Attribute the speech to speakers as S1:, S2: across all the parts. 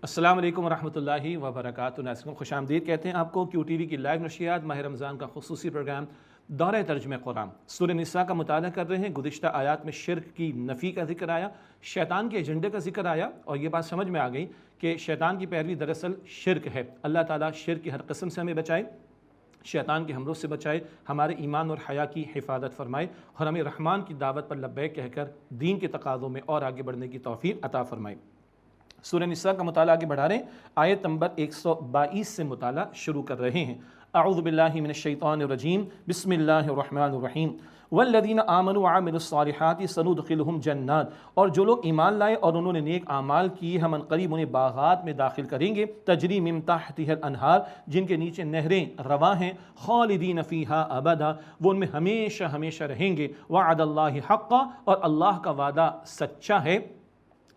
S1: السلام علیکم ورحمۃ اللہ وبرکاتہ۔ ناظرین خوش آمدید کہتے ہیں آپ کو کیو ٹی وی کی لائیو نشریات ماہ رمضان کا خصوصی پروگرام دورہ ترجمہ قرآن سورہ نساء کا مطالعہ کر رہے ہیں۔ گزشتہ آیات میں شرک کی نفی کا ذکر آیا، شیطان کے ایجنڈے کا ذکر آیا، اور یہ بات سمجھ میں آ گئی کہ شیطان کی پیروی دراصل شرک ہے۔ اللہ تعالیٰ شرک کی ہر قسم سے ہمیں بچائے، شیطان کے حملوں سے بچائے، ہمارے ایمان اور حیا کی حفاظت فرمائے، اور ہمیں رحمان کی دعوت پر لبیک کہہ کر دین کے تقاضوں میں اور آگے بڑھنے کی توفیق عطا فرمائے۔ سورہ نساء کا مطالعہ آگے بڑھا رہے ہیں، آیت نمبر 122 سے مطالعہ شروع کر رہے ہیں۔ اعوذ باللہ من الشیطان الرجیم، بسم اللہ الرحمن الرحیم۔ والذین آمنوا وعملوا الصالحات سندخلهم جنات، اور جو لوگ ایمان لائے اور انہوں نے نیک اعمال کیے ہم عنقریب انہیں باغات میں داخل کریں گے، تجری من تحتها الانہار، جن کے نیچے نہریں رواں ہیں، خالدین فیہا ابدا، وہ ان میں ہمیشہ ہمیشہ رہیں گے، وعد اللہ حقا، اور اللہ کا وعدہ سچا ہے،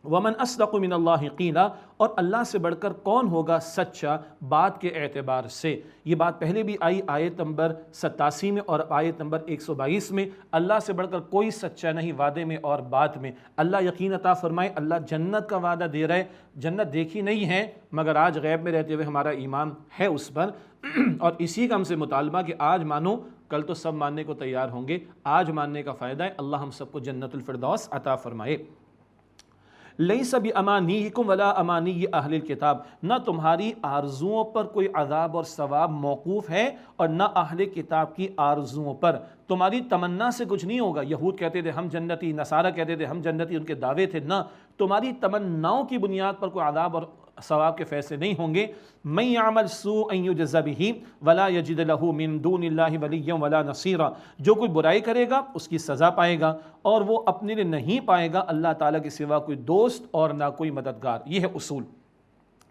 S1: ومن اصدق من اللہ قیلا، اور اللہ سے بڑھ کر کون ہوگا سچا بات کے اعتبار سے۔ یہ بات پہلے بھی آئی آیت نمبر 87 میں اور آیت نمبر 122 میں، اللہ سے بڑھ کر کوئی سچا نہیں وعدے میں اور بات میں۔ اللہ یقین عطا فرمائے، اللہ جنت کا وعدہ دے رہا ہے، جنت دیکھی نہیں ہے مگر آج غیب میں رہتے ہوئے ہمارا ایمان ہے اس پر، اور اسی کا ہم سے مطالبہ کہ آج مانو کل تو سب ماننے کو تیار ہوں گے، آج ماننے کا فائدہ ہے۔ اللہ ہم سب کو جنت الفردوس عطا فرمائے۔ لیس بامانیکم ولا امانی اہل الکتاب، نہ تمہاری آرزوؤں پر کوئی عذاب اور ثواب موقوف ہے اور نہ اہل کتاب کی آرزوؤں پر۔ تمہاری تمنا سے کچھ نہیں ہوگا۔ یہود کہتے تھے ہم جنتی، نصارہ کہتے تھے ہم جنتی، ان کے دعوے تھے، نہ، تمہاری تمناؤں کی بنیاد پر کوئی عذاب اور ثواب کے فیصلے نہیں ہوں گے۔ من یعمل سوءا یجز بہ ولا یجد لہ من دون اللہ ولیا ولا نصیرا، جو کوئی برائی کرے گا اس کی سزا پائے گا اور وہ اپنے لیے نہیں پائے گا اللہ تعالیٰ کے سوا کوئی دوست اور نہ کوئی مددگار۔ یہ ہے اصول۔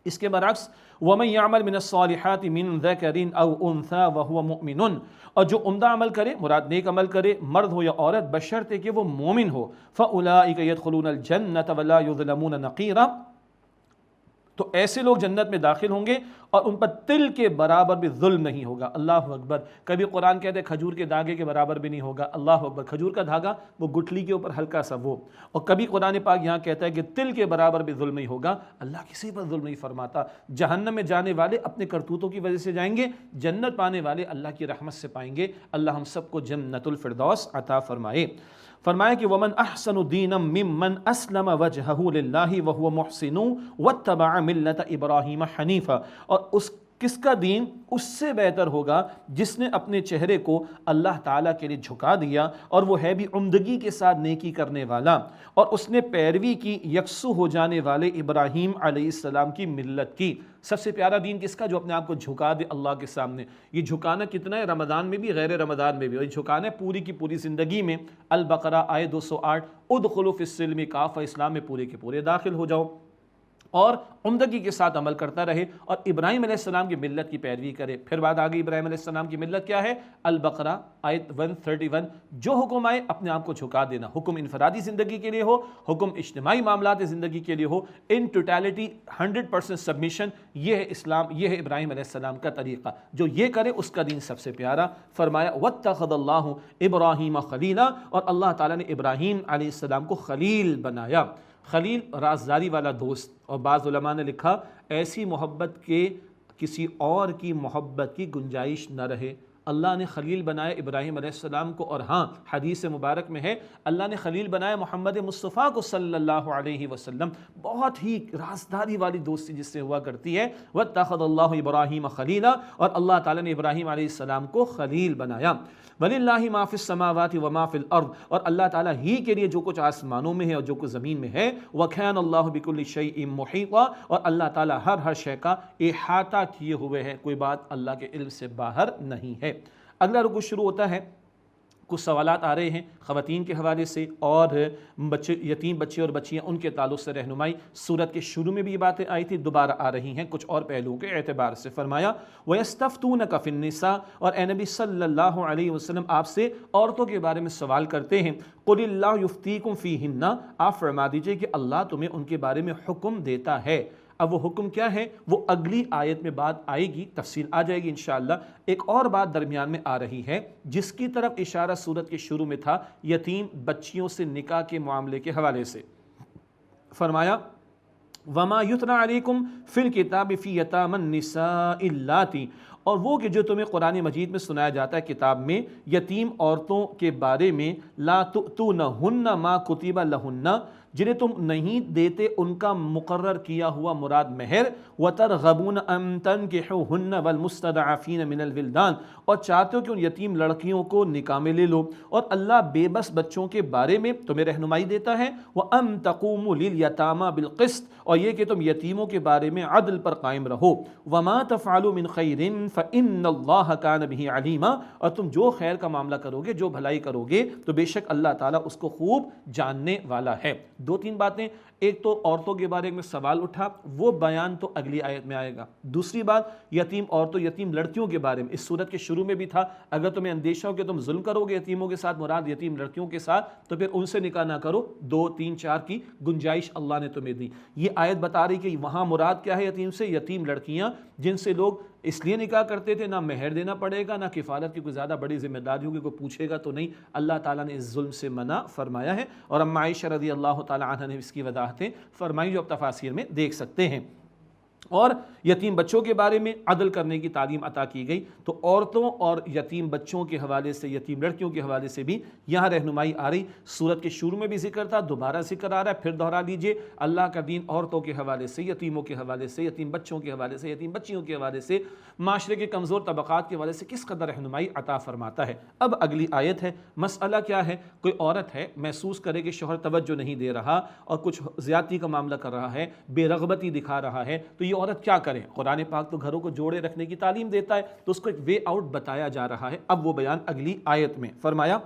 S1: اس کے برعکس وَمَن يَعْمَلْ مِنَ الصَّالِحَاتِ مِن ذَكَرٍ أَوْ أُنثَىٰ وَهُوَ مُؤْمِنٌ، اور جو عمدہ عمل کرے، مراد نیک عمل کرے، مرد ہو یا عورت، بشرطے کہ وہ مومن ہو، فَأُولَٰئِكَ يَدْخُلُونَ الْجَنَّةَ وَلَا يُظْلَمُونَ نَقِيرًا، تو ایسے لوگ جنت میں داخل ہوں گے اور ان پر تل کے برابر بھی ظلم نہیں ہوگا۔ اللہ اکبر۔ کبھی قرآن کہتے ہیں کھجور کے دھاگے کے برابر بھی نہیں ہوگا۔ اللہ اکبر۔ کھجور کا دھاگا وہ گٹھلی کے اوپر ہلکا سا وہ، اور کبھی قرآن پاک یہاں کہتا ہے کہ تل کے برابر بھی ظلم نہیں ہوگا۔ اللہ کسی پر ظلم نہیں فرماتا۔ جہنم میں جانے والے اپنے کرتوتوں کی وجہ سے جائیں گے، جنت پانے والے اللہ کی رحمت سے پائیں گے۔ اللہ ہم سب کو جنت الفردوس عطا فرمائے۔ فرمایا کہ وَمَنْ أَحْسَنُ دِينًا مِّمَّنْ أَسْلَمَ وَجْهَهُ لِلَّهِ وَهُوَ مُحْسِنٌ وَاتَّبَعَ مِلَّةَ إِبْرَاهِيمَ حَنِيفًا، اور کس کا دین اس سے بہتر ہوگا جس نے اپنے چہرے کو اللہ تعالیٰ کے لیے جھکا دیا اور وہ ہے بھی عمدگی کے ساتھ نیکی کرنے والا، اور اس نے پیروی کی یکسو ہو جانے والے ابراہیم علیہ السلام کی ملت کی۔ سب سے پیارا دین کس کا؟ جو اپنے آپ کو جھکا دے اللہ کے سامنے۔ یہ جھکانا کتنا ہے؟ رمضان میں بھی، غیر رمضان میں بھی، اور یہ جھکانا ہے پوری کی پوری زندگی میں۔ البقرہ آیت 208، ادخلوا فی السلم کافہ، اسلام میں پورے کے پورے داخل ہو جاؤ اور عمدگی کے ساتھ عمل کرتا رہے اور ابراہیم علیہ السلام کی ملت کی پیروی کرے۔ پھر بات آگئی ابراہیم علیہ السلام کی ملت کیا ہے؟ البقرہ آیت 131، جو حکم آئے اپنے آپ کو جھکا دینا، حکم انفرادی زندگی کے لیے ہو، حکم اجتماعی معاملات زندگی کے لیے ہو، ان ٹوٹیلٹی 100% سبمیشن، یہ ہے اسلام، یہ ہے ابراہیم علیہ السلام کا طریقہ۔ جو یہ کرے اس کا دین سب سے پیارا۔ فرمایا وَاتَّخَذَ اللَّهُ إِبْرَاهِيمَ خَلِيلًا، اور اللہ تعالیٰ نے ابراہیم علیہ السلام کو خلیل بنایا۔ خلیل رازداری والا دوست، اور بعض علماء نے لکھا ایسی محبت کے کسی اور کی محبت کی گنجائش نہ رہے۔ اللہ نے خلیل بنایا ابراہیم علیہ السلام کو، اور ہاں حدیث مبارک میں ہے اللہ نے خلیل بنایا محمد مصطفیٰ کو صلی اللہ علیہ وسلم۔ بہت ہی رازداری والی دوستی جس سے ہوا کرتی ہے۔ وَاتَّخَذَ اللَّهُ إِبْرَاهِيمَ خَلِيلًا، اور اللہ تعالیٰ نے ابراہیم علیہ السلام کو خلیل بنایا۔ وَلِلَّهِ مَا فِي السَّمَاوَاتِ وَمَا فِي الْأَرْضِ، اور اللہ تعالیٰ ہی کے لیے جو کچھ آسمانوں میں ہے اور جو کچھ زمین میں ہے۔ وَكَانَ اللَّهُ بِكُلِّ شَيْءٍ مُحِيطًا، اور اللہ تعالیٰ ہر شے کا احاطہ کیے ہوئے ہے، کوئی بات اللہ کے علم سے باہر نہیں ہے۔ اگلا رکوع شروع ہوتا ہے، کچھ سوالات آ رہے ہیں خواتین کے حوالے سے اور یتیم بچے اور بچیاں، ان کے تعلق سے رہنمائی۔ سورت کے شروع میں بھی یہ باتیں آئی تھی، دوبارہ آ رہی ہیں کچھ اور پہلوؤں کے اعتبار سے۔ فرمایا وَيَسْتَفْتُونَكَ فِي النِّسَاءِ، اور اے نبی صلی اللہ علیہ وسلم آپ سے عورتوں کے بارے میں سوال کرتے ہیں۔ قُلِ اللَّهُ يُفْتِيكُمْ فِيهِنَّ، آپ فرما دیجئے کہ اللہ تمہیں ان کے بارے میں حکم دیتا ہے۔ اب وہ حکم کیا ہے وہ اگلی آیت میں بات آئے گی، تفصیل آ جائے گی انشاءاللہ۔ ایک اور بات درمیان میں آ رہی ہے جس کی طرف اشارہ سورت کے شروع میں تھا، یتیم بچیوں سے نکاح کے معاملے کے حوالے سے۔ فرمایا وما یتنا علیکم فی الکتاب فی یتامی النساء اللاتی، اور وہ کہ جو تمہیں قرآن مجید میں سنایا جاتا ہے کتاب میں یتیم عورتوں کے بارے میں، لا تؤتونہن ما کتب لہن، جنہیں تم نہیں دیتے ان کا مقرر کیا ہوا مراد مہر، وترغبون ان تنکحوہن والمستضعفین من الولدان، اور چاہتے ہو کہ ان یتیم لڑکیوں کو نکاح میں لے لو، اور اللہ بے بس بچوں کے بارے میں تمہیں رہنمائی دیتا ہے، وان تقوموا للیتامی بالقسط، اور یہ کہ تم یتیموں کے بارے میں عدل پر قائم رہو، وما تفعلوا من خیر فإن اللہ کان بہ علیما، اور تم جو خیر کا معاملہ کرو گے، جو بھلائی کرو گے، تو بے شک اللہ تعالیٰ اس کو خوب جاننے والا ہے۔ دو تین باتیں، ایک تو عورتوں کے بارے میں سوال اٹھا، وہ بیان تو اگلی آیت میں آئے گا۔ دوسری بات یتیم عورتوں، یتیم لڑکیوں کے بارے میں اس صورت کے شروع میں بھی تھا، اگر تمہیں اندیشہ ہو کہ تم ظلم کرو گے یتیموں کے ساتھ، مراد یتیم لڑکیوں کے ساتھ، تو پھر ان سے نکاح نہ کرو، 2 3 4 کی گنجائش اللہ نے تمہیں دی۔ یہ آیت بتا رہی کہ وہاں مراد کیا ہے یتیم سے، یتیم لڑکیاں جن سے لوگ اس لیے نکاح کرتے تھے، نہ مہر دینا پڑے گا، نہ کفالت کی کوئی زیادہ بڑی ذمہ داری ہوگی، کوئی پوچھے گا تو نہیں، اللہ تعالیٰ نے اس ظلم سے منع فرمایا ہے، اور ام عائشہ رضی اللہ تعالیٰ عنہ نے اس کی وضاحتیں فرمائی جو آپ تفاسیر میں دیکھ سکتے ہیں۔ اور یتیم بچوں کے بارے میں عدل کرنے کی تعلیم عطا کی گئی، تو عورتوں اور یتیم بچوں کے حوالے سے، یتیم لڑکیوں کے حوالے سے بھی یہاں رہنمائی آ رہی۔ سورت کے شروع میں بھی ذکر تھا، دوبارہ ذکر آ رہا ہے، پھر دہرا لیجئے، اللہ کا دین عورتوں کے حوالے سے، یتیموں کے حوالے سے، یتیم بچوں کے حوالے سے، یتیم بچیوں کے حوالے سے، معاشرے کے کمزور طبقات کے حوالے سے کس قدر رہنمائی عطا فرماتا ہے۔ اب اگلی آیت ہے، مسئلہ کیا ہے؟ کوئی عورت ہے، محسوس کرے کہ شوہر توجہ نہیں دے رہا اور کچھ زیادتی کا معاملہ کر رہا ہے، بے رغبتی دکھا رہا ہے، تو یہ عورت کیا کرے؟ قرآن پاک تو گھروں کو جوڑے رکھنے کی تعلیم دیتا ہے، تو اس کو ایک وے آؤٹ بتایا جا رہا ہے۔ اب وہ بیان اگلی آیت میں فرمایا،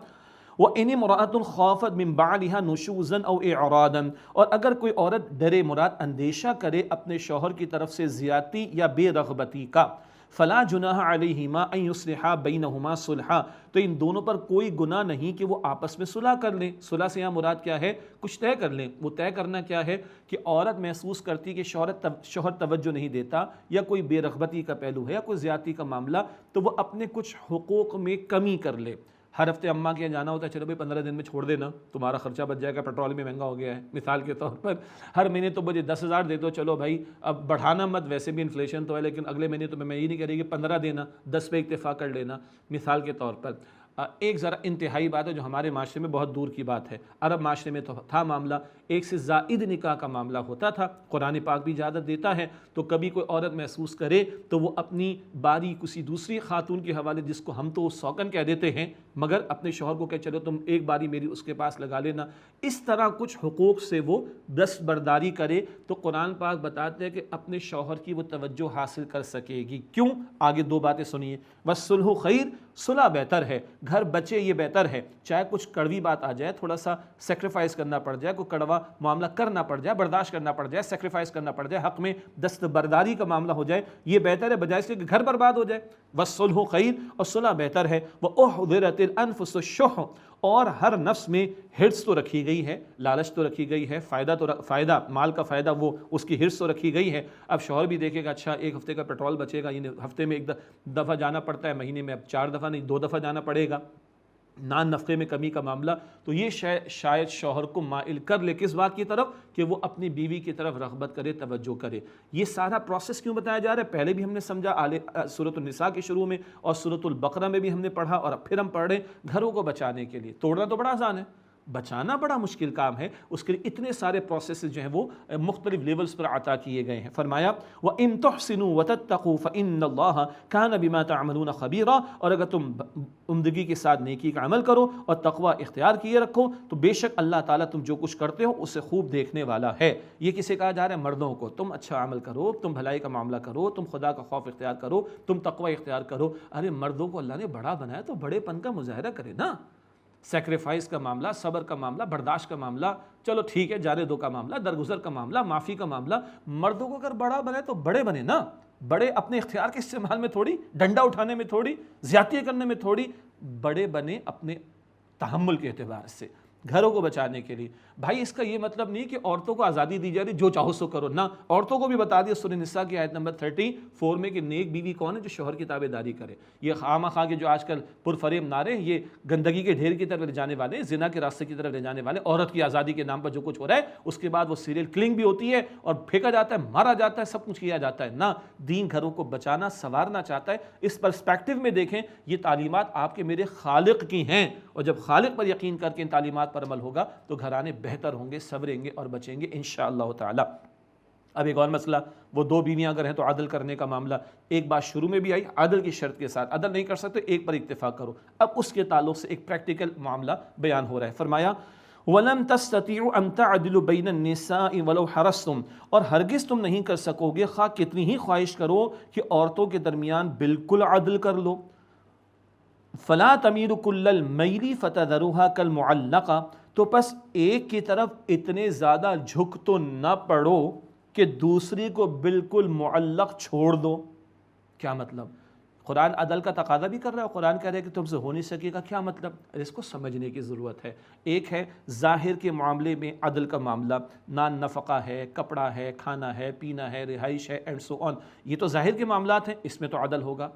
S1: وَإِنِ امْرَأَةٌ خَافَتْ مِنْ بَعْلِهَا نُشُوزًا أَوْ إِعْرَاضًا، اور اگر کوئی عورت ڈرے، مراد اندیشہ کرے اپنے شوہر کی طرف سے زیادتی یا بے رغبتی کا، فلا جناح علیہما ان یصلحا بینہما صلحا، تو ان دونوں پر کوئی گناہ نہیں کہ وہ آپس میں صلح کر لیں۔ صلح سے یہاں مراد کیا ہے؟ کچھ طے کر لیں۔ وہ طے کرنا کیا ہے کہ عورت محسوس کرتی کہ شوہر توجہ نہیں دیتا، یا کوئی بے رغبتی کا پہلو ہے، یا کوئی زیادتی کا معاملہ، تو وہ اپنے کچھ حقوق میں کمی کر لے۔ ہر ہفتے اماں کے یہاں جانا ہوتا ہے، چلو بھائی 15 دن میں چھوڑ دینا، تمہارا خرچہ بچ جائے گا، پیٹرول میں مہنگا ہو گیا ہے مثال کے طور پر، ہر مہینے تو مجھے 10,000 دے دو، چلو بھائی اب بڑھانا مت، ویسے بھی انفلیشن تو ہے، لیکن اگلے مہینے تو میں یہ نہیں کہہ رہی کہ 15 دینا، 10 پہ اتفاق کر لینا مثال کے طور پر۔ ایک ذرا انتہائی بات ہے جو ہمارے معاشرے میں بہت دور کی بات ہے، عرب معاشرے میں تو تھا معاملہ، ایک سے زائد نکاح کا معاملہ ہوتا تھا، قرآن پاک بھی اجازت دیتا ہے، تو کبھی کوئی عورت محسوس کرے تو وہ اپنی باری کسی دوسری خاتون کے حوالے، جس کو ہم تو سوکن کہہ دیتے ہیں، مگر اپنے شوہر کو کہ چلو تم ایک باری میری اس کے پاس لگا لینا، اس طرح کچھ حقوق سے وہ دستبرداری کرے، تو قرآن پاک بتاتے ہیں کہ اپنے شوہر کی وہ توجہ حاصل کر سکے گی۔ کیوں؟ آگے 2 باتیں سنیے، وَالصُّلْحُ خَيْرٌ، صلح بہتر ہے، گھر بچے یہ بہتر ہے، چاہے کچھ کڑوی بات آ جائے، تھوڑا سا سیکریفائز کرنا پڑ جائے، کوئی کڑوا معاملہ کرنا پڑ جائے، برداشت کرنا پڑ جائے، سیکریفائز کرنا پڑ جائے، حق میں دستبرداری کا معاملہ ہو جائے، یہ بہتر ہے بجائے اس کے کہ گھر برباد ہو جائے۔ وَالصُّلْحُ خَيْرٌ، اور صلح بہتر ہے۔ وَأُحْضِرَتِ الْأَنفُسُ الشُّحَّ، اور ہر نفس میں حرص تو رکھی گئی ہے، لالچ تو رکھی گئی ہے، فائدہ مال کا فائدہ وہ اس کی حرص تو رکھی گئی ہے۔ اب شوہر بھی دیکھے گا اچھا 1 ہفتے کا پیٹرول بچے گا، یعنی ہفتے میں 1 دفعہ جانا پڑتا ہے، مہینے میں اب 4 دفعہ نہیں 2 دفعہ جانا پڑے گا، نان نفقے میں کمی کا معاملہ، تو یہ شاید شوہر کو مائل کر لے کس بات کی طرف کہ وہ اپنی بیوی کی طرف رغبت کرے، توجہ کرے۔ یہ سارا پروسیس کیوں بتایا جا رہا ہے؟ پہلے بھی ہم نے سمجھا سورۃ النساء کے شروع میں، اور سورۃ البقرہ میں بھی ہم نے پڑھا، اور اب پھر ہم پڑھ رہے ہیں، گھروں کو بچانے کے لیے۔ توڑنا تو بڑا آسان ہے، بچانا بڑا مشکل کام ہے، اس کے لیے اتنے سارے پروسیسز جو ہیں وہ مختلف لیولز پر عطا کیے گئے ہیں۔ فرمایا وَإِن تُحْسِنُوا وَتَتَّقُوا فَإِنَّ اللَّهَ كَانَ بِمَا تَعْمَلُونَ خَبِيرًا، اور اگر تم عمدگی کے ساتھ نیکی کا عمل کرو اور تقوی اختیار کیے رکھو، تو بے شک اللہ تعالیٰ تم جو کچھ کرتے ہو اسے خوب دیکھنے والا ہے۔ یہ کسے کہا جا رہا ہے؟ مردوں کو، تم اچھا عمل کرو، تم بھلائی کا معاملہ کرو، تم خدا کا خوف اختیار کرو، تم تقوی اختیار کرو۔ ارے مردوں کو اللہ نے بڑا بنایا تو بڑے پن کا مظاہرہ کرے نا، سیکریفائس کا معاملہ، صبر کا معاملہ، برداشت کا معاملہ، چلو ٹھیک ہے، جانے دو کا معاملہ، درگزر کا معاملہ، معافی کا معاملہ، مردوں کو اگر بڑا بنے تو بڑے بنے نا، بڑے اپنے اختیار کے استعمال میں تھوڑی، ڈنڈا اٹھانے میں تھوڑی، زیادتی کرنے میں تھوڑی، بڑے بنے اپنے تحمل کے اعتبار سے۔ گھروں کو بچانے کے لیے۔ بھائی اس کا یہ مطلب نہیں کہ عورتوں کو آزادی دی جا رہی جو چاہو سو کرو، نہ، عورتوں کو بھی بتا دیا سورہ نساء کی آیت نمبر 34 میں کہ نیک بیوی کون ہے؟ جو شوہر کی تابع داری کرے۔ یہ خواہ خواہ کے جو آج کل پرفریب نعرے ہیں، یہ گندگی کے ڈھیر کی طرف لے جانے والے، زنا کے راستے کی طرف لے جانے والے، عورت کی آزادی کے نام پر جو کچھ ہو رہا ہے، اس کے بعد وہ سیریل کلنگ بھی ہوتی ہے اور پھینکا جاتا ہے، مارا جاتا ہے، سب کچھ کیا جاتا ہے۔ نہ، دین گھروں کو بچانا سنوارنا چاہتا ہے۔ اس پرسپیکٹو میں دیکھیں، یہ تعلیمات آپ کے میرے خالق کی ہیں، اور جب خالق پر یقین کر کے ان تعلیمات پر عمل ہوگا تو گھرانے بہتر ہوں گے، سنوریں گے اور بچیں گے انشاءاللہ تعالی۔ اب ایک اور مسئلہ، وہ دو بیویاں اگر ہیں تو عدل کرنے کا معاملہ، ایک بات شروع میں بھی آئی، عدل کی شرط کے ساتھ، عدل نہیں کر سکتے ایک پر اکتفا کرو۔ اب اس کے تعلق سے ایک پریکٹیکل معاملہ بیان ہو رہا ہے۔ فرمایا وَلَن تَسْتَطِيعُوا أَن تَعْدِلُوا بَيْنَ النِّسَاءِ وَلَوْ حَرَصْتُمْ، اور ہرگز تم نہیں کر سکو گے خواہ کتنی ہی خواہش کرو کہ عورتوں کے درمیان بالکل عدل کر لو۔ فَلَا تَمِيلُوا كُلَّ الْمَيْلِ فَتَذَرُوهَا كَالْمُعَلَّقَةِ، تو پس ایک کی طرف اتنے زیادہ جھک تو نہ پڑو کہ دوسری کو بالکل معلق چھوڑ دو۔ کیا مطلب؟ قرآن عدل کا تقاضا بھی کر رہا ہے، قرآن کہہ رہا ہے کہ تم سے ہو نہیں سکے گا، کیا مطلب؟ اس کو سمجھنے کی ضرورت ہے۔ ایک ہے ظاہر کے معاملے میں عدل کا معاملہ، نان نفقہ ہے، کپڑا ہے، کھانا ہے، پینا ہے، رہائش ہے اینڈ سو آن، یہ تو ظاہر کے معاملات ہیں، اس میں تو عدل ہوگا۔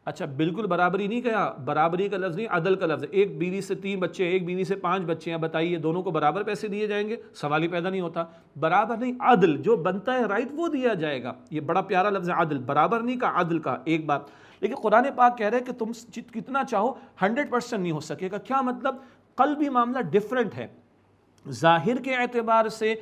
S1: اچھا بالکل برابری نہیں کہا، برابری کا لفظ نہیں، عدل کا لفظ ہے۔ ایک بیوی سے 3 بچے، ایک بیوی سے 5 بچے ہیں، بتائیے دونوں کو برابر پیسے دیے جائیں گے؟ سوال ہی پیدا نہیں ہوتا۔ برابر نہیں، عدل جو بنتا ہے رائٹ وہ دیا جائے گا۔ یہ بڑا پیارا لفظ ہے عدل، برابر نہیں کا، عدل کا، ایک بات۔ لیکن قرآن پاک کہہ رہے کہ تم کتنا چاہو 100% نہیں ہو سکے گا۔ کیا مطلب؟ قلبی معاملہ ڈیفرنٹ ہے۔ ظاہر کے اعتبار سے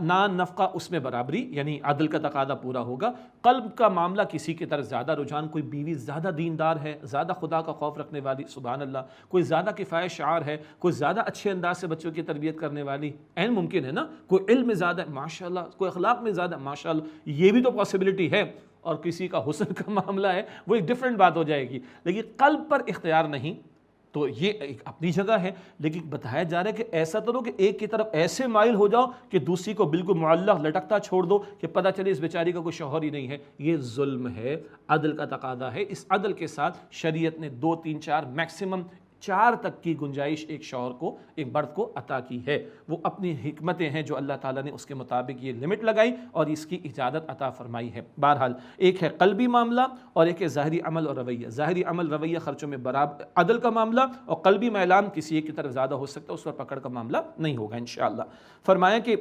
S1: نان نفقہ اس میں برابری یعنی عدل کا تقاضا پورا ہوگا۔ قلب کا معاملہ کسی کی طرف زیادہ رجحان، کوئی بیوی زیادہ دیندار ہے، زیادہ خدا کا خوف رکھنے والی، سبحان اللہ، کوئی زیادہ کفایت شعار ہے، کوئی زیادہ اچھے انداز سے بچوں کی تربیت کرنے والی، عین ممکن ہے نا، کوئی علم میں زیادہ ہے ماشاءاللہ، کوئی اخلاق میں زیادہ ماشاءاللہ، یہ بھی تو پاسبلٹی ہے، اور کسی کا حسن کا معاملہ ہے وہ ایک ڈیفرنٹ بات ہو جائے گی۔ لیکن قلب پر اختیار نہیں، تو یہ ایک اپنی جگہ ہے، لیکن بتایا جا رہا ہے کہ ایسا تو نہ کہ ایک کی طرف ایسے مائل ہو جاؤ کہ دوسری کو بالکل معلق لٹکتا چھوڑ دو کہ پتہ چلے اس بیچاری کا کوئی شوہر ہی نہیں ہے۔ یہ ظلم ہے، عدل کا تقاضا ہے۔ اس عدل کے ساتھ شریعت نے 2 3 4 میکسیمم 4 تک کی گنجائش ایک شوہر کو، ایک مرد کو عطا کی ہے۔ وہ اپنی حکمتیں ہیں جو اللہ تعالیٰ نے اس کے مطابق یہ لمٹ لگائی اور اس کی اجازت عطا فرمائی ہے۔ بہرحال ایک ہے قلبی معاملہ اور ایک ہے ظاہری عمل اور رویہ۔ ظاہری عمل رویہ خرچوں میں برابر عدل کا معاملہ، اور قلبی میلان کسی ایک کی طرف زیادہ ہو سکتا ہے، اس پر پکڑ کا معاملہ نہیں ہوگا انشاءاللہ۔ فرمایا کہ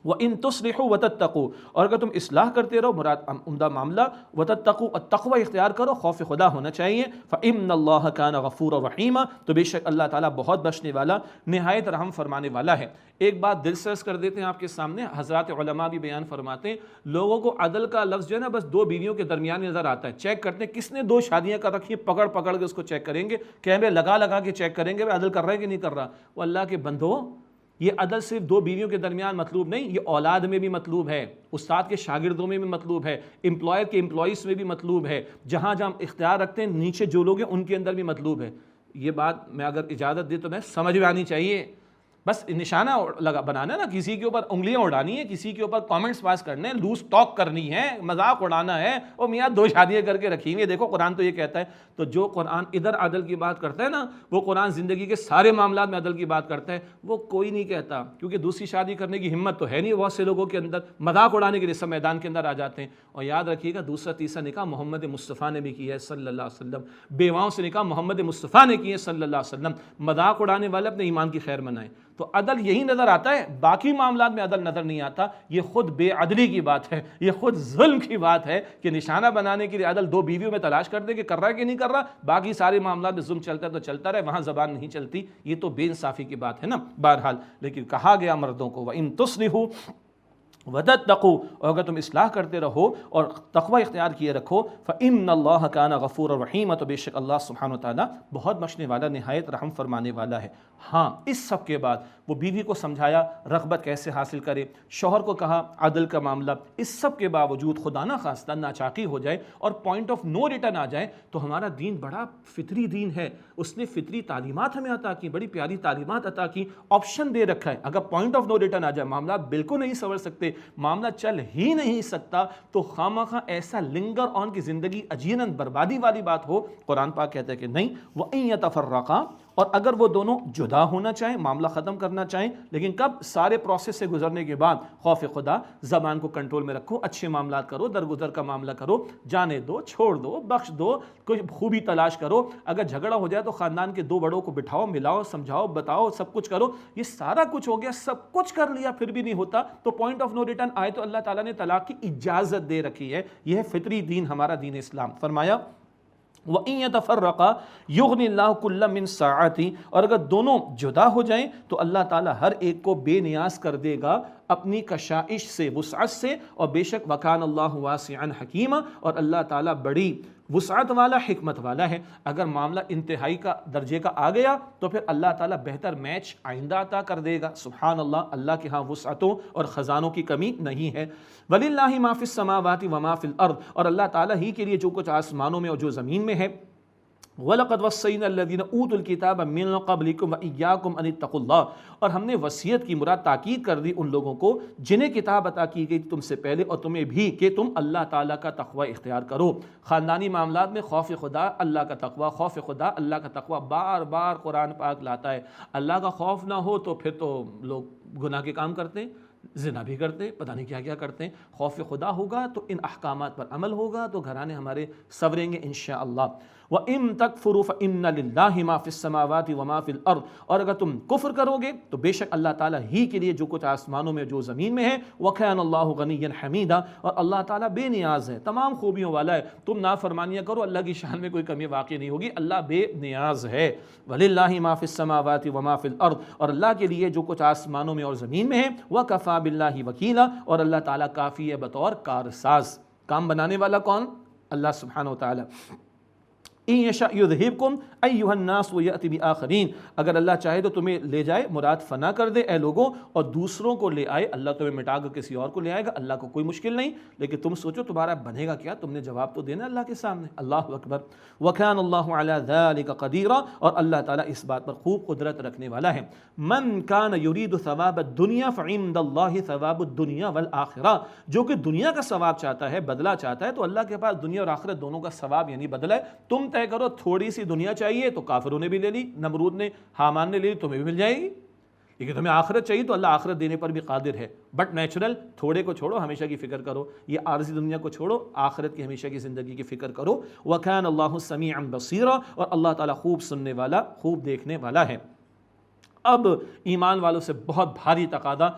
S1: وَإِن تُصْلِحُوا وَتَتَّقُوا، اور اگر تم اصلاح کرتے رہو، مراد عمدہ معاملہ، وَتَتَّقُوا، التقوی اختیار کرو، خوف خدا ہونا چاہیے، فَإِنَّ اللَّهَ كَانَ غَفُورًا رَحِيمًا، تو بے شک اللہ تعالیٰ بہت بخشنے والا، نہایت رحم فرمانے والا ہے۔ ایک بات دل سے عرض کر دیتے ہیں آپ کے سامنے، حضرات علماء بھی بیان فرماتے ہیں، لوگوں کو عدل کا لفظ جو ہے نا بس 2 بیویوں کے درمیان نظر آتا ہے، چیک کرتے ہیں کس نے 2 شادیاں کر رکھی ہیں، پکڑ پکڑ کے اس کو چیک کریں گے، کیمرے لگا لگا کے چیک کریں گے وہ عدل کر رہا ہے کہ نہیں کر رہا۔ وہ اللہ کے بندو، یہ عدل صرف 2 بیویوں کے درمیان مطلوب نہیں، یہ اولاد میں بھی مطلوب ہے، استاد کے شاگردوں میں بھی مطلوب ہے، امپلائر کے امپلائیز میں بھی مطلوب ہے، جہاں جہاں اختیار رکھتے ہیں نیچے جو لوگ ہیں ان کے اندر بھی مطلوب ہے۔ یہ بات میں اگر اجازت دے تو میں سمجھ میں آنی چاہیے، بس نشانہ لگا بنانا ہے نا، کسی کے اوپر انگلیاں اڑانی ہے، کسی کے اوپر کامنٹس پاس کرنے ہیں، لوز ٹاک کرنی ہے، مذاق اڑانا ہے، اور میاں 2 شادیاں کر کے رکھی ہوئی ہیں، دیکھو قرآن تو یہ کہتا ہے۔ تو جو قرآن ادھر عدل کی بات کرتا ہے نا، وہ قرآن زندگی کے سارے معاملات میں عدل کی بات کرتا ہے، وہ کوئی نہیں کہتا، کیونکہ دوسری شادی کرنے کی ہمت تو ہے نہیں بہت سے لوگوں کے اندر، مذاق اڑانے کے لیے سب میدان کے اندر آ جاتے ہیں۔ اور یاد رکھیے گا دوسرا تیسرا نکاح محمد مصطفیٰ نے بھی کیا ہے صلی اللہ علیہ وسلم، بیواؤں سے نکاح محمد مصطفیٰ نے کیے صلی اللہ علیہ وسلم۔ مذاق اڑانے والے اپنے ایمان کی خیر منائیں۔ تو عدل یہی نظر آتا ہے، باقی معاملات میں عدل نظر نہیں آتا۔ یہ خود بے عدلی کی بات ہے، یہ خود ظلم کی بات ہے کہ نشانہ بنانے کے لیے عدل 2 بیویوں میں تلاش کر دے کہ کر رہا ہے کہ نہیں کر رہا، باقی سارے معاملات میں ظلم چلتا ہے تو چلتا رہے، وہاں زبان نہیں چلتی، یہ تو بے انصافی کی بات ہے نا۔ بہرحال لیکن کہا گیا مردوں کو وَإِن تُصْلِحُوا وَتَتَّقُوا، اور اگر تم اصلاح کرتے رہو اور تقوی اختیار کیے رکھو، فَإِنَّ اللَّهَ كَانَ غَفُورًا رَحِيمًا، تو بے شک اللہ سبحانہ وتعالیٰ بہت بخشنے والا، نہایت رحم فرمانے والا ہے۔ ہاں اس سب کے بعد وہ بیوی کو سمجھایا رغبت کیسے حاصل کرے، شوہر کو کہا عدل کا معاملہ، اس سب کے باوجود خدا نہ خواستہ ناچاقی ہو جائے اور پوائنٹ آف نو ریٹرن آ جائے، تو ہمارا دین بڑا فطری دین ہے، اس نے فطری تعلیمات ہمیں عطا کی، بڑی پیاری تعلیمات عطا کی، آپشن دے رکھا ہے۔ اگر پوائنٹ آف نو ریٹرن آ جائے، معاملات بالکل نہیں سنور سکتے، معاملہ چل ہی نہیں سکتا، تو خامخواہ ایسا لنگر آن کی زندگی اجیناً بربادی والی بات ہو، قرآن پاک کہتا ہے کہ نہیں، وَإِن يَتَفَرَّقَا، اور اگر وہ دونوں جدا ہونا چاہیں، معاملہ ختم کرنا چاہیں، لیکن کب؟ سارے پروسیس سے گزرنے کے بعد خوف خدا، زبان کو کنٹرول میں رکھو، اچھے معاملات کرو، درگزر کا معاملہ کرو، جانے دو، چھوڑ دو، بخش دو، کوئی خوبی تلاش کرو، اگر جھگڑا ہو جائے تو خاندان کے 2 بڑوں کو بٹھاؤ، ملاؤ، سمجھاؤ، بتاؤ، سب کچھ کرو۔ یہ سارا کچھ ہو گیا، سب کچھ کر لیا، پھر بھی نہیں ہوتا تو پوائنٹ آف نو ریٹرن آئے تو اللہ تعالیٰ نے طلاق کی اجازت دے رکھی ہے۔ یہ ہے فطری دین، ہمارا دین اسلام۔ فرمایا وَإِن يَتَفَرَّقَا يُغْنِ اللَّهُ كُلًّا مِّن سَعَتِهِ، اور اگر دونوں جدا ہو جائیں تو اللہ تعالیٰ ہر ایک کو بے نیاز کر دے گا اپنی کشائش سے، وسعت سے، اور بے شک وَكَانَ اللَّهُ وَاسِعًا حَكِيمًا، اور اللہ تعالیٰ بڑی وسعت والا، حکمت والا ہے۔ اگر معاملہ انتہائی کا درجے کا آ گیا تو پھر اللہ تعالیٰ بہتر میچ آئندہ عطا کر دے گا۔ سبحان اللہ، اللہ کے ہاں وسعتوں اور خزانوں کی کمی نہیں ہے۔ وَلِلَّهِ مَا فِي السَّمَاوَاتِ وَمَا فِي الْأَرْضِ، اور اللہ تعالیٰ ہی کے لیے جو کچھ آسمانوں میں اور جو زمین میں ہے۔ وَلَقَدْ وَصَّيْنَا الَّذِينَ أُوتُوا الْكِتَابَ مِن قَبْلِكُمْ وَإِيَّاكُمْ أَنِ اتَّقُوا اللَّهَ، اور ہم نے وصیت کی، مراد تاکید کر دی ان لوگوں کو جنہیں کتاب عطا کی گئی تم سے پہلے اور تمہیں بھی، کہ تم اللہ تعالیٰ کا تقوی اختیار کرو۔ خاندانی معاملات میں خوف خدا، اللہ کا تقوی، خوف خدا، اللہ کا تقوی بار بار قرآن پاک لاتا ہے۔ اللہ کا خوف نہ ہو تو پھر تو لوگ گناہ کے کام کرتے ہیں، زنا بھی کرتے، پتہ نہیں کیا کیا کرتے ہیں۔ خوف خدا ہوگا تو ان احکامات پر عمل ہوگا تو گھرانے ہمارے سنوریں گے انشاءاللہ۔ وَإِن تَكْفُرُوا فَإِنَّ لِلَّهِ مَا فِي السَّمَاوَاتِ وَمَا فِي الْأَرْضِ، اور اگر تم کفر کرو گے تو بے شک اللہ تعالیٰ ہی کے لیے جو کچھ آسمانوں میں جو زمین میں ہے۔ وَكَانَ اللَّهُ غَنِيًّا حَمِيدًا، اور اللہ تعالیٰ بے نیاز ہے، تمام خوبیوں والا ہے۔ تم نافرمانیاں کرو، اللہ کی شان میں کوئی کمی واقع نہیں ہوگی، اللہ بے نیاز ہے۔ وَلِلَّهِ مَا فِي السَّمَاوَاتِ وَمَا فِي الْأَرْضِ، اور اللہ کے لیے جو کچھ آسمانوں میں اور زمین میں ہے۔ وَكَفَى بِاللَّهِ وَكِيلًا، اور اللہ تعالیٰ کافی ہے بطور کارساز۔ کام بنانے والا کون؟ اللہ سبحانہ وتعالی۔ إِن يَشَأْ يُذْهِبْكُمْ أَيُّهَا النَّاسُ وَيَأْتِ بِآخَرِينَ، اگر اللہ چاہے تو تمہیں لے جائے، مراد فنا کر دے اے لوگوں، اور دوسروں کو لے آئے۔ اللہ تمہیں مٹا کر کسی اور کو لے آئے گا، اللہ کو کوئی مشکل نہیں، لیکن تم سوچو تمہارا بنے گا کیا، تم نے جواب تو دینا اللہ کے سامنے۔ اللہ اکبر۔ وَكَانَ اللَّهُ عَلَى ذَلِكَ قَدِيرًا، اور اللہ تعالیٰ اس بات پر خوب قدرت رکھنے والا ہے۔ مَن كَانَ يُرِيدُ ثَوَابَ الدُّنْيَا فَعِندَ اللَّهِ ثَوَابُ الدُّنْيَا وَالْآخِرَةِ، جو کہ دنیا کا ثواب چاہتا ہے، بدلہ چاہتا ہے، تو اللہ کے پاس دنیا اور آخرت دونوں کا ثواب یعنی بدلہ ہے۔ تم طے کرو، تھوڑی سی دنیا چاہیے تو کافروں نے بھی لے لی، نمرود نے، حامان نے لے لی، تمہیں بھی مل جائے گی۔ لیکن تمہیں آخرت چاہیے تو اللہ آخرت دینے پر بھی قادر ہے۔ بٹ نیچرل تھوڑے کو چھوڑو، ہمیشہ کی فکر کرو، یہ عارضی دنیا کو چھوڑو، آخرت کی ہمیشہ کی زندگی کی فکر کرو۔ وَكَانَ اللَّهُ سَمِيعًا بَصِيرًا، اور اللہ تعالیٰ خوب سننے والا، خوب دیکھنے والا ہے۔ اب ایمان والوں سے بہت بھاری تقاضا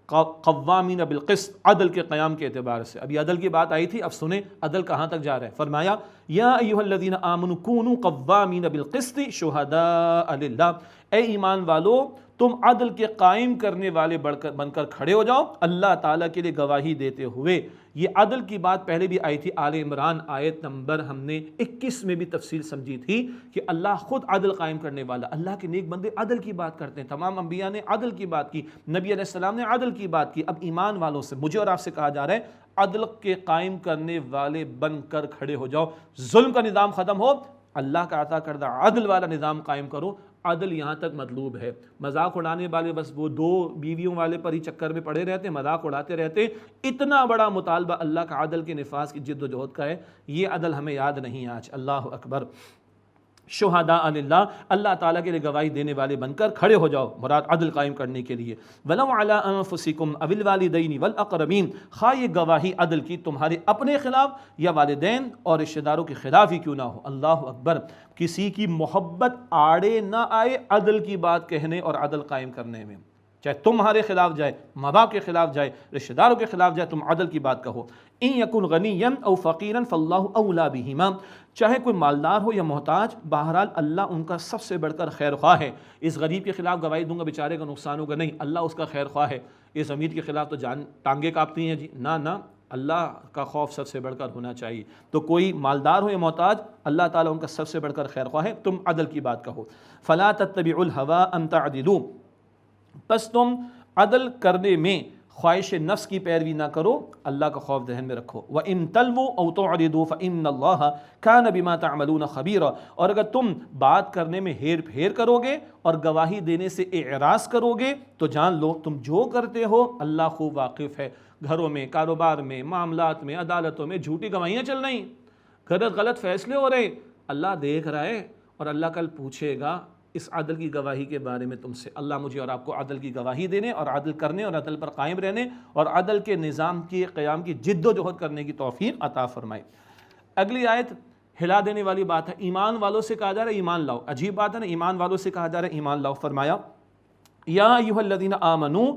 S1: قوامین بالقسط، عدل کے قیام کے اعتبار سے۔ ابھی عدل کی بات آئی تھی، اب سنیں عدل کہاں تک جا رہا ہے۔ فرمایا یا ایھا الذین آمنوا کونوا قوامین بالقسط شہداء للہ، اے ایمان والو تم عدل کے قائم کرنے والے بن کر کھڑے ہو جاؤ، اللہ تعالیٰ کے لیے گواہی دیتے ہوئے۔ یہ عدل کی بات پہلے بھی آئی تھی، آل عمران آیت نمبر ہم نے 21 میں بھی تفصیل سمجھی تھی کہ اللہ خود عدل قائم کرنے والا، اللہ کے نیک بندے عدل کی بات کرتے ہیں، تمام انبیاء نے عدل کی بات کی، نبی علیہ السلام نے عدل کی بات کی۔ اب ایمان والوں سے، مجھے اور آپ سے کہا جا رہا ہے عدل کے قائم کرنے والے بن کر کھڑے ہو جاؤ۔ ظلم کا نظام ختم ہو، اللہ کا عطا کردہ عدل والا نظام قائم کرو۔ عدل یہاں تک مطلوب ہے، مذاق اڑانے والے بس وہ 2 بیویوں والے پر ہی چکر میں پڑے رہتے ہیں، مذاق اڑاتے رہتے۔ اتنا بڑا مطالبہ اللہ کا عدل کے نفاذ کی جد و جہد کا ہے، یہ عدل ہمیں یاد نہیں آج۔ اللہ اکبر۔ شہداء للہ، اللہ تعالیٰ کے لیے گواہی دینے والے بن کر کھڑے ہو جاؤ، مراد عدل قائم کرنے کے لیے۔ وَلَوْ عَلَىٰ أَنفُسِكُمْ أَوِ الْوَالِدَيْنِ وَالْأَقْرَبِينَ، خواہ یہ گواہی عدل کی تمہارے اپنے خلاف یا والدین اور رشتہ داروں کے خلاف ہی کیوں نہ ہو۔ اللہ اکبر۔ کسی کی محبت آڑے نہ آئے عدل کی بات کہنے اور عدل قائم کرنے میں، چاہے تمہارے خلاف جائے، ماں باپ کے خلاف جائے، رشتہ داروں کے خلاف جائے، تم عدل کی بات کہو۔ ان یکن غنیا او فقیرا فاللہ اولی بہما، چاہے کوئی مالدار ہو یا محتاج، بہرحال اللہ ان کا سب سے بڑھ کر خیر خواہ ہے۔ اس غریب کے خلاف گواہی دوں گا بیچارے کا نقصان ہوگا، نہیں، اللہ اس کا خیر خواہ ہے۔ اس امیر کے خلاف تو جان ٹانگیں کاپتی ہیں جی، نہ، اللہ کا خوف سب سے بڑھ کر ہونا چاہیے۔ تو کوئی مالدار ہو یا محتاج، اللہ تعالیٰ ان کا سب سے بڑھ کر خیر خواہ ہے، تم عدل کی بات کہو۔ فلا تتبعوا الہوی ان تعدلوا، پس تم عدل کرنے میں خواہش نفس کی پیروی نہ کرو، اللہ کا خوف ذہن میں رکھو۔ وَإِن تَلْوُوا أَوْ تُعْرِضُوا فَإِنَّ اللَّهَ كَانَ بِمَا تَعْمَلُونَ خَبِيرًا، اور اگر تم بات کرنے میں ہیر پھیر کرو گے اور گواہی دینے سے اعراض کرو گے تو جان لو تم جو کرتے ہو اللہ خوب واقف ہے۔ گھروں میں، کاروبار میں، معاملات میں، عدالتوں میں جھوٹی گواہیاں چل رہی، غلط فیصلے ہو رہے، اللہ دیکھ رہا ہے، اور اللہ کل پوچھے گا اس عدل کی گواہی کے بارے میں تم سے، اللہ مجھے اور آپ کو عدل کی گواہی دینے اور عدل کرنے اور عدل پر قائم رہنے اور عدل کے نظام کے قیام کی جد و جہد کرنے کی توفیق عطا فرمائے۔ اگلی آیت ہلا دینے والی بات ہے، ایمان والوں سے کہا جا رہا ہے ایمان لاؤ، عجیب بات ہے نا، ایمان والوں سے کہا جا رہا ہے ایمان لاؤ۔ فرمایا یا ایھا الذین آمنوا،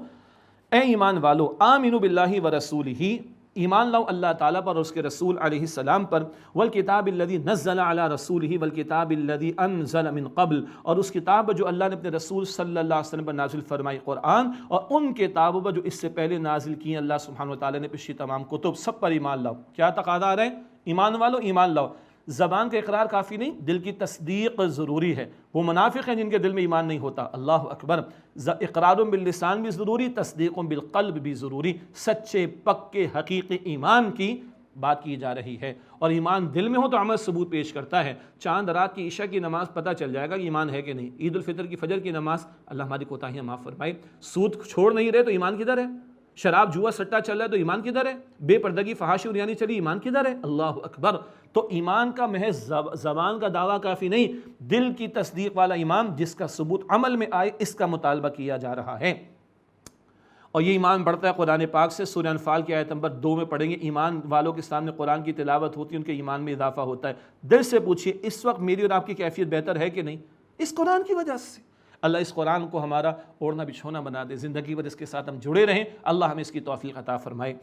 S1: اے ایمان والو، آمنوا باللہ ورسولہ، ایمان لاؤ اللہ تعالیٰ پر اور اس کے رسول علیہ السلام پر، والکتاب الذی نزل علی رسولہ والکتاب الذی انزل من قبل، اور اس کتاب جو اللہ نے اپنے رسول صلی اللہ علیہ وسلم پر نازل فرمائی قرآن، اور ان کتابوں پر جو اس سے پہلے نازل کی اللہ سبحانہ وتعالیٰ نے پچھلی تمام کتب، سب پر ایمان لاؤ۔ کیا تقاضا آ رہا ہے؟ ایمان والو ایمان لاؤ۔ زبان کا اقرار کافی نہیں، دل کی تصدیق ضروری ہے۔ وہ منافق ہیں جن کے دل میں ایمان نہیں ہوتا، اللہ اکبر۔ اقرار باللسان بھی ضروری، تصدیق بالقلب بھی ضروری۔ سچے پکے حقیقی ایمان کی بات کی جا رہی ہے، اور ایمان دل میں ہو تو عمل ثبوت پیش کرتا ہے۔ چاند رات کی عشاء کی نماز پتہ چل جائے گا کہ ایمان ہے کہ نہیں، عید الفطر کی فجر کی نماز، اللہ ہماری کوتاہیاں معاف فرمائے۔ سود چھوڑ نہیں رہے تو ایمان کدھر ہے؟ شراب جوا سٹا چل رہا ہے تو ایمان کدھر ہے؟ بے پردگی فحاشی اور یعنی چلی، ایمان کدھر ہے؟ اللہ اکبر۔ تو ایمان کا محض زبان کا دعویٰ کافی نہیں، دل کی تصدیق والا ایمان جس کا ثبوت عمل میں آئے، اس کا مطالبہ کیا جا رہا ہے۔ اور یہ ایمان بڑھتا ہے قرآن پاک سے، سورہ انفال کی آیت نمبر 2 میں پڑھیں گے، ایمان والوں کے سامنے قرآن کی تلاوت ہوتی ہے، ان کے ایمان میں اضافہ ہوتا ہے۔ دل سے پوچھئے اس وقت میری اور آپ کی کیفیت بہتر ہے کہ نہیں؟ اس قرآن کی وجہ سے۔ اللہ اس قرآن کو ہمارا اوڑھنا بچھونا بنا دے، زندگی بھر اس کے ساتھ ہم جڑے رہیں، اللہ ہمیں اس کی توفیق عطا فرمائے۔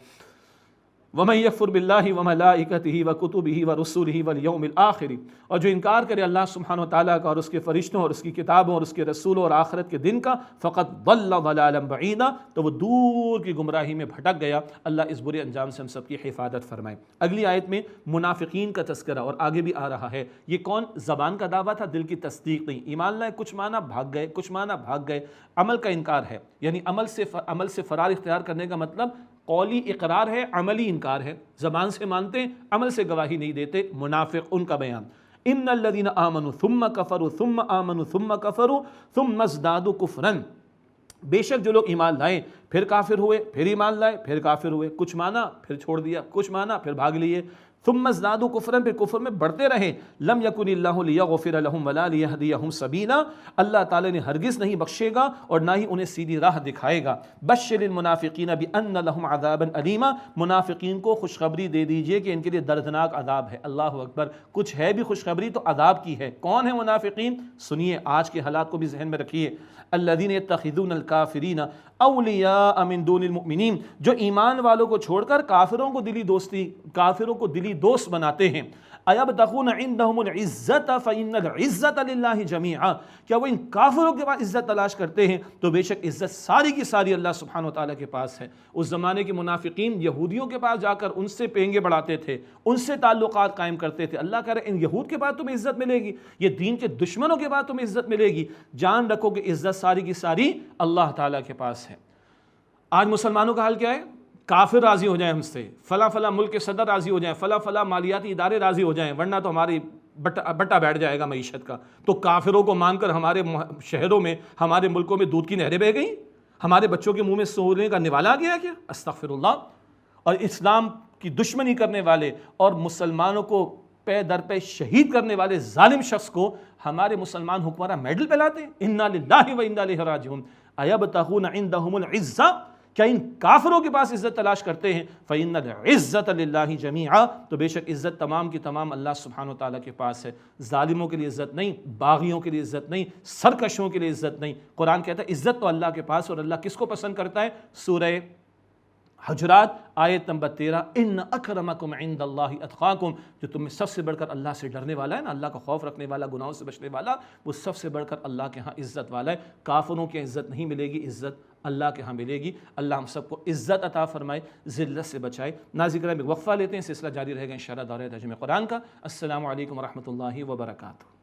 S1: وَمَن يَكْفُرْ بِاللَّهِ وَمَلَائِكَتِهِ وَكُتُبِهِ وَرُسُلِهِ وَالْيَوْمِ الْآخِرِ، اور جو انکار کرے اللہ سبحانہ وتعالیٰ کا اور اس کے فرشتوں اور اس کی کتابوں اور اس کے رسولوں اور آخرت کے دن کا، فقط ضل ضلالا بعیدا، تو وہ دور کی گمراہی میں بھٹک گیا۔ اللہ اس برے انجام سے ہم سب کی حفاظت فرمائے۔ اگلی آیت میں منافقین کا تذکرہ، اور آگے بھی آ رہا ہے۔ یہ کون؟ زبان کا دعویٰ تھا، دل کی تصدیق نہیں۔ ایمان لائے کچھ معنی بھاگ گئے، کچھ معنی بھاگ گئے۔ عمل کا انکار ہے، یعنی عمل سے فرار اختیار کرنے کا مطلب قولی اقرار ہے، عملی انکار ہے۔ زبان سے مانتے، عمل سے گواہی نہیں دیتے، منافق ان کا بیان۔ ان الذین آمنوا ثم کفروا ثم آمنوا ثم کفروا ثم ازدادوا کفرا، بے شک جو لوگ ایمان لائے پھر کافر ہوئے، پھر ایمان لائے پھر کافر ہوئے، کچھ مانا پھر چھوڑ دیا، کچھ مانا پھر بھاگ لیے، ثم ازدادوا کفرا، پھر کفر میں بڑھتے رہے۔ لم یکن اللہ لیغفر لهم ولا لیہدیہم سبیلا، اللہ تعالی نے ہرگز نہیں بخشے گا اور نہ ہی انہیں سیدھی راہ دکھائے گا۔ بشر المنافقین بان لهم عذابا الیما، منافقین کو خوشخبری دے دیجئے کہ ان کے لیے دردناک عذاب ہے۔ اللہ اکبر، کچھ ہے بھی خوشخبری تو عذاب کی ہے۔ کون ہے منافقین؟ سنیے، آج کے حالات کو بھی ذہن میں رکھیے۔ الذین یتخذون الکافرین اولیاء من دون المؤمنین، جو ایمان والوں کو چھوڑ کر کافروں کو دلی دوست بناتے ہیں۔ ایبتغون عندهم العزت فإن العزت للہ جمیعا، کیا وہ ان کافروں کے پاس عزت تلاش کرتے ہیں؟ تو بے شک عزت ساری کی ساری اللہ سبحانہ وتعالیٰ کے پاس ہے۔ اس زمانے کے منافقین یہودیوں کے پاس جا کر ان سے پینگے بڑھاتے تھے، ان سے تعلقات قائم کرتے تھے۔ اللہ کہہ رہے ان یہود کے بعد تمہیں عزت ملے گی، یہ دین کے دشمنوں کے بعد تمہیں عزت ملے گی۔ جان رکھو کہ عزت ساری کی ساری اللہ تعالیٰ کے پاس ہے۔ آج مسلمانوں کا حال کیا ہے؟ کافر راضی ہو جائیں ہم سے، فلاں فلاں ملک کے صدر راضی ہو جائیں، فلاں فلاں مالیاتی ادارے راضی ہو جائیں، ورنہ تو ہماری بٹا بیٹھ جائے گا معیشت کا۔ تو کافروں کو مان کر ہمارے شہروں میں، ہمارے ملکوں میں دودھ کی نہریں بہہ گئیں، ہمارے بچوں کے منہ میں سونے کا نوالا گیا کیا؟ استغفر اللہ۔ اور اسلام کی دشمنی کرنے والے اور مسلمانوں کو پے در پے شہید کرنے والے ظالم شخص کو ہمارے مسلمان حکمراں میڈل پہلاتے ہیں۔ انا للہ و انا الیہ راجعون۔ ایبتغون عندهم العزہ، کیا ان کافروں کے پاس عزت تلاش کرتے ہیں؟ فإن العزت للہ جمیعا، تو بے شک عزت تمام کی تمام اللہ سبحانہ وتعالیٰ کے پاس ہے۔ ظالموں کے لیے عزت نہیں، باغیوں کے لیے عزت نہیں، سرکشوں کے لیے عزت نہیں۔ قرآن کہتا ہے عزت تو اللہ کے پاس، اور اللہ کس کو پسند کرتا ہے؟ سورہ حجرات آیت نمبر 13، ان اکرمکم عند اللہ اتقاکم، جو تم میں سب سے بڑھ کر اللہ سے ڈرنے والا ہے نا، اللہ کا خوف رکھنے والا، گناہوں سے بچنے والا، وہ سب سے بڑھ کر اللہ کے ہاں عزت والا ہے۔ کافروں کی عزت نہیں ملے گی، عزت اللہ کے ہاں ملے گی۔ اللہ ہم سب کو عزت عطا فرمائے، ذلت سے بچائے۔ ناظرین کرام، ایک وقفہ لیتے ہیں، سلسلہ جاری رہے گا انشاءاللہ دورہ ترجمہ قرآن کا۔ السلام علیکم ورحمۃ اللہ وبرکاتہ۔